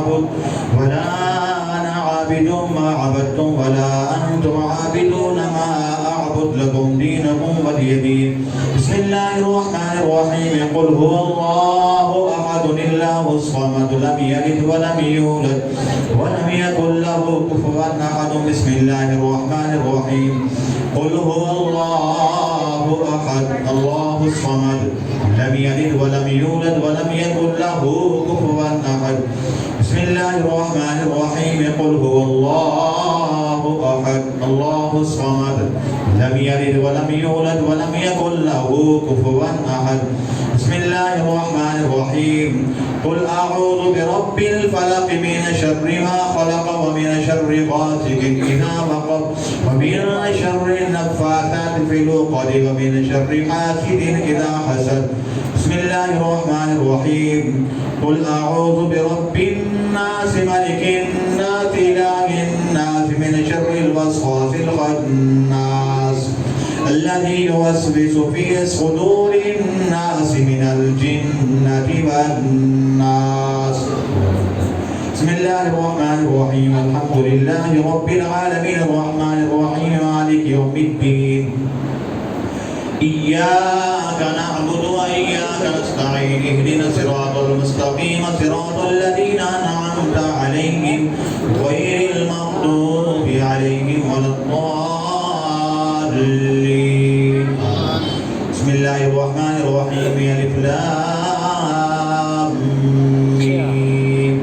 أعبد ولا أنا عابد ما عبدتم ولا أنتم عابدون ما أعبد لكم دينكم ولي دين. بسم الله الرحمن الرحيم. قل هو الله أحد الله الصمد لم يلد ولم يولد ولم يكن له كفوا أحد. بسم الله الرحمن الرحيم. قل هو الله أحد الله الصمد لم يلد ولم يولد ولم يكن له كفوا أحد. بسم الله الرحمن الرحيم. قل هو الله أحد الله الصمد لم يلد ولم يولد ولم يكن له كفوا أحد. بسم الله الرحمن الرحيم. قل أعوذ برب الفلق من شر ما خلق ومن شر غاسق إذا وقب ومن شر النفاثات في العقد ومن شر حاسد إذا حسد. بسم الله الرحمن الرحيم. قل أعوذ برب الناس ملك الناس إله الناس من شر الوسواس الخناس الذي يوسوس في صدور الناس من الجنة والناس. بسم الله الرحمن الرحيم. الحمد لله رب العالمين الرحمن الرحيم مالك يوم الدين. إياك نعبد وإياك نستعين. اهدنا الصراط المستقيم صراط الذين أنعمت عليهم غير المغضوب عليهم ولا الضالين. بسم الله الرحمن الرحيم. ألف لام ميم.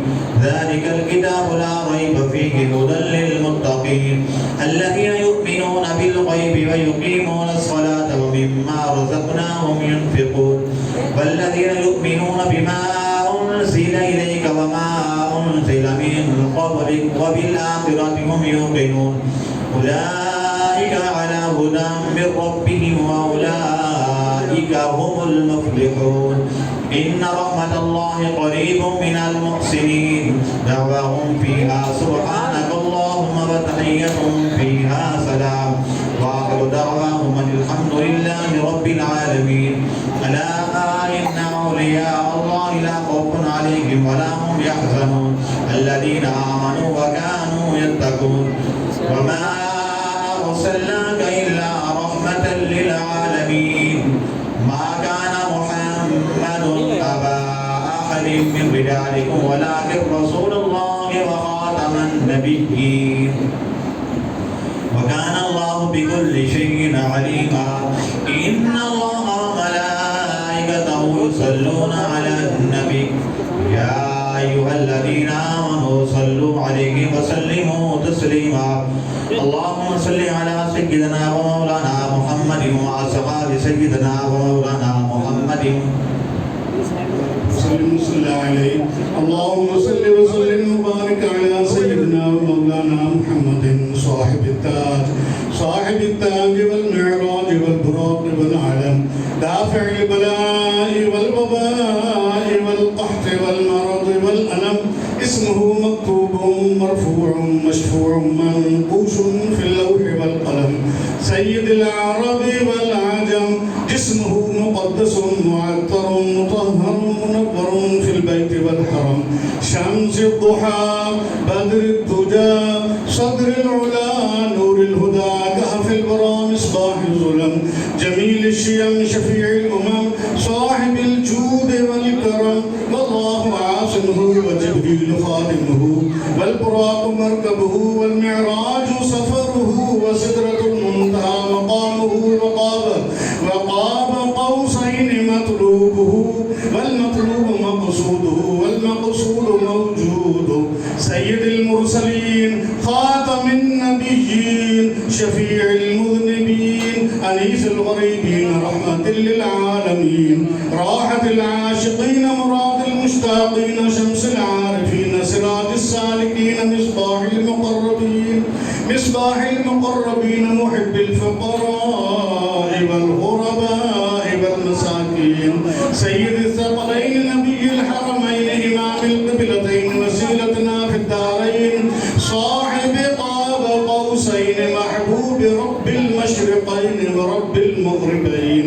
ذلك الكتاب لا ريب فيه هدى للمتقين الذين يؤمنون بالغيب ويقيمون الصلاة ومما رزقناهم ينفقون والذين يؤمنون بما أنزل إليك وما أنزل من قبلك وبالآخرة هم يوقنون أولئك على هدى من ربهم وأولئك هم المفلحون. إن رحمة الله قريب من المحسنين. دعواهم فيها سبحانك اللهم وتحيتهم فيها سلام وآخر دعواهم الحمد لله رب العالمين. ألا إن أولياء الله لا خوف عليهم ولا هم يحزنون الذين آمنوا وكانوا يتقون. وما أرسلناك إلا رحمة للعالمين. ما كان محمد أبا أحد من رجالكم ولكن رسول الله وخاتم النبيين وكان الله بكل شيء عليما. إن الله وملائكته يصلون على النبي يا أيها الذين آمنوا صلوا عليه وسلموا تسليما. اللهم صل على سيدنا ومولانا محمد وأصحاب سيدنا ومولانا محمد صل عليه. اللهم صل وسلم وبارك على سيدنا ومولانا محمد صاحب التاج والمعراج والبراق والعلم دافع البلاء والوباء والقحط والمرض والألم. اسمه مكتوب مرفوع مشفوع منقوش في اللوح والقلم. سيد العرب والعجم جسمه مقدس معطر مطهر منور في البيت والحرم. شمس الضحى بدر الدجى صدر العلا نور الهدى كهف البرى مصباح الظلم. جميل الشيم شفيع الأمم صاحب الجود والكرم. والله عاصمه وجبريل خادمه والبراق مركبه والمعراج سفره وسدرة المنتهى مقامه وقاب قوسين مطلوبه والمطلوب مقصوده والمقصود موجود. سيد المرسلين خاتم النبيين شفيع المذنبين أنيس الغريبين رحمة للعالمين راحة العاشقين مراد المشتاقين شمس العارفين سراج السالكين مصباح المقربين محب الفقراء والغرباء والمساكين. سيد الثقلين نبي الحرمين إمام القبلتين وسيلتنا في الدارين صاحب قاب قوسين محبوب رب المشرقين ورب المغربين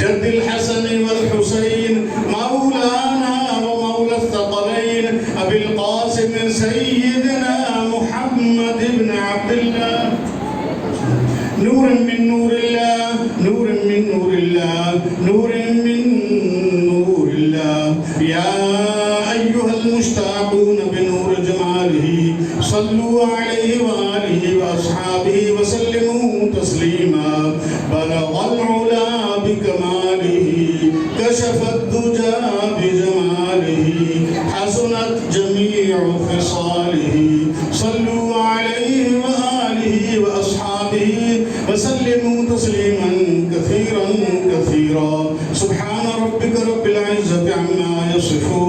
جد الحسن والحسين مولانا ومولى الثقلين أبي القاسم القاسم سيدنا محمد بن عبد الله نور من نور الله نور من نور الله نور من نور الله يا أيها المشتاقون بنور جماله صلوا عليه وآله وأصحابه وسلموا تسليما بلغ العلا بكماله كشف الدجى بجماله حسنت جميع خصاله صلوا عليه وآله وأصحابه وسلموا تسليما كثيرا كثيرا سبحان ربك رب العزة عما يصفون